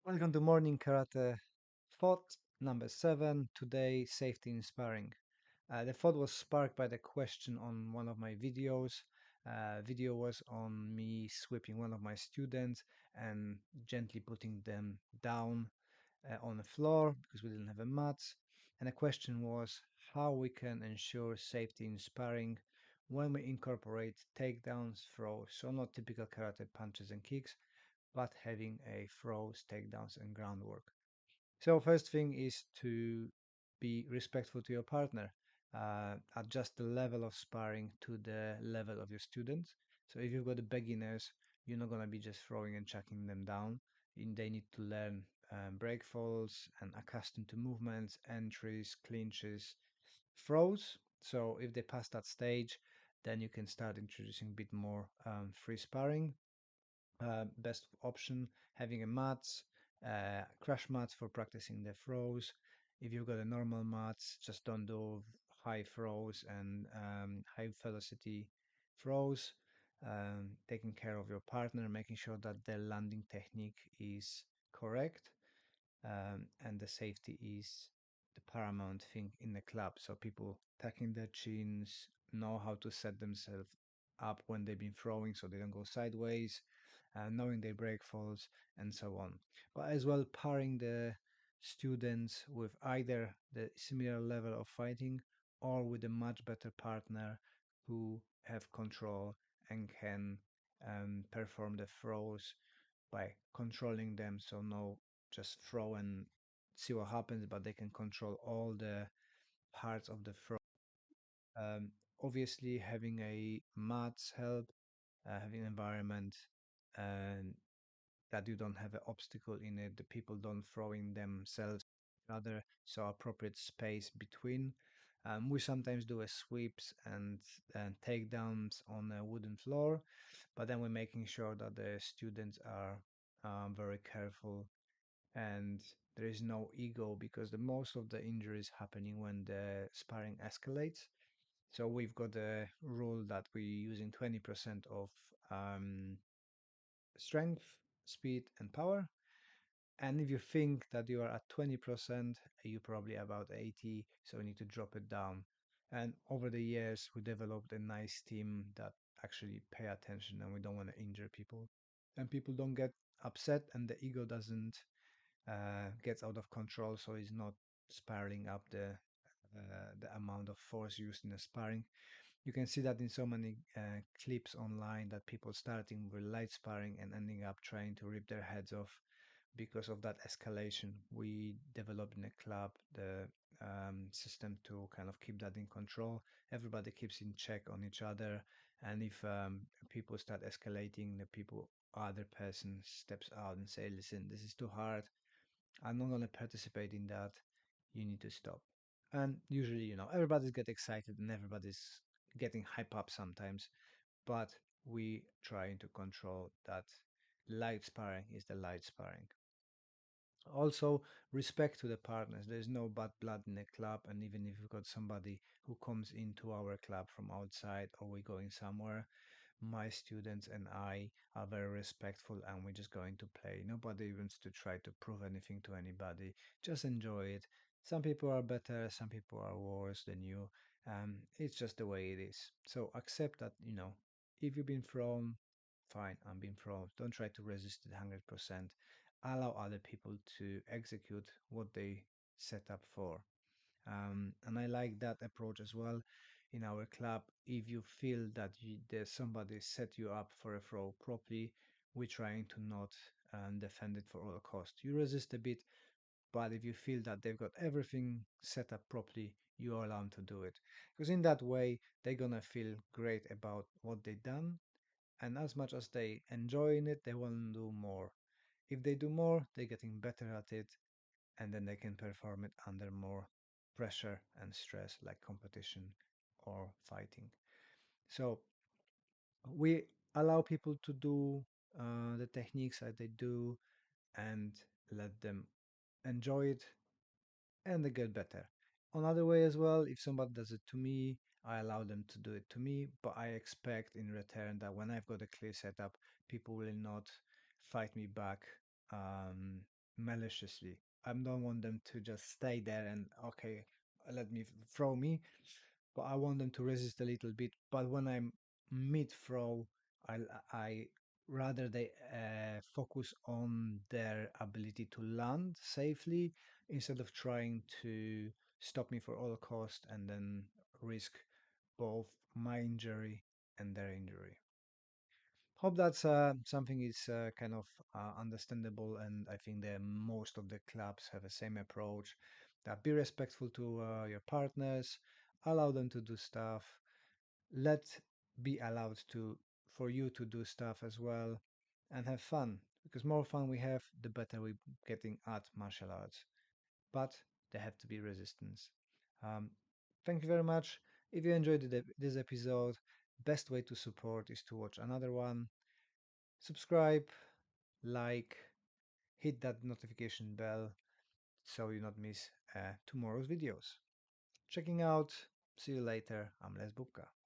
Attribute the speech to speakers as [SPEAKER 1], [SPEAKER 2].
[SPEAKER 1] Welcome to Morning Karate Thought number 7. Today, safety in sparring. The thought was sparked by the question on one of my videos. Video was on me sweeping one of my students and gently putting them down on the floor because we didn't have a mat. And the question was how we can ensure safety in sparring when we incorporate takedowns, throws, so not typical karate punches and kicks, but having a throws, takedowns, and groundwork. So first thing is to be respectful to your partner. Adjust the level of sparring to the level of your students. So if you've got the beginners, you're not gonna be just throwing and chucking them down. They need to learn break falls and accustom to movements, entries, clinches, throws. So if they pass that stage, then you can start introducing a bit more free sparring. Best option having a mats, crash mats for practicing the throws. If you've got a normal mats, just don't do high throws and high velocity throws. Taking care of your partner, making sure that their landing technique is correct, and the safety is the paramount thing in the club. So people tucking their chins, know how to set themselves up when they've been throwing so they don't go sideways, knowing their break falls and so on. But as well pairing the students with either the similar level of fighting or with a much better partner who have control and can perform the throws by controlling them. So no, just throw and see what happens, but they can control all the parts of the throw. Um, Obviously, having a mats help, having an environment and that you don't have an obstacle in it, the people don't throw in themselves other, so appropriate space between. We sometimes do a sweeps and takedowns on a wooden floor, but then we're making sure that the students are very careful and there is no ego because the most of the injuries happening when the sparring escalates. So we've got a rule that we're using 20% of um, strength, speed, and power. And if you think that you are at 20%, you're probably about 80, so you need to drop it down. And over the years, we developed a nice team that actually pay attention and we don't want to injure people. And people don't get upset and the ego doesn't gets out of control, so it's not spiraling up the amount of force used in the sparring. You can see that in so many clips online that people starting with light sparring and ending up trying to rip their heads off because of that escalation. We developed in a club the system to kind of keep that in control. Everybody keeps in check on each other, and if people start escalating, the people other person steps out and say, "Listen, this is too hard. I'm not going to participate in that. You need to stop." And usually, everybody's get excited and everybody's getting hype up sometimes, but we trying to control that light sparring is the light sparring. Also, respect to the partners. There's no bad blood in the club, and even if you've got somebody who comes into our club from outside or we're going somewhere, my students and I are very respectful and we're just going to play. Nobody wants to try to prove anything to anybody. Just enjoy it. Some people are better, some people are worse than you. It's just the way it is. So accept that, if you've been thrown, fine, I'm being thrown. Don't try to resist it 100%. Allow other people to execute what they set up for. And I like that approach as well. In our club, if you feel that there's somebody set you up for a throw properly, we're trying to not defend it for all cost. You resist a bit, but if you feel that they've got everything set up properly, you allow them to do it. Because in that way, they're gonna feel great about what they've done, and as much as they enjoying it, they want to do more. If they do more, they're getting better at it, and then they can perform it under more pressure and stress like competition or fighting. So we allow people to do the techniques that they do and let them enjoy it and they get better. Another way as well, if somebody does it to me, I allow them to do it to me, but I expect in return that when I've got a clear setup, people will not fight me back, um, maliciously. I don't want them to just stay there and okay, let me throw me, but I want them to resist a little bit. But when I'm mid throw, I rather they focus on their ability to land safely instead of trying to stop me for all cost and then risk both my injury and their injury. Hope that's something is kind of understandable, and I think that most of the clubs have the same approach. That be respectful to your partners, allow them to do stuff, let be allowed to for you to do stuff as well, and have fun. Because more fun we have, the better we getting at martial arts. But there have to be resistance. Um, Thank you very much. If you enjoyed this episode, best way to support is to watch another one. Subscribe, like, hit that notification bell so you not miss tomorrow's videos. Checking out. See you later. I'm Les Bubka.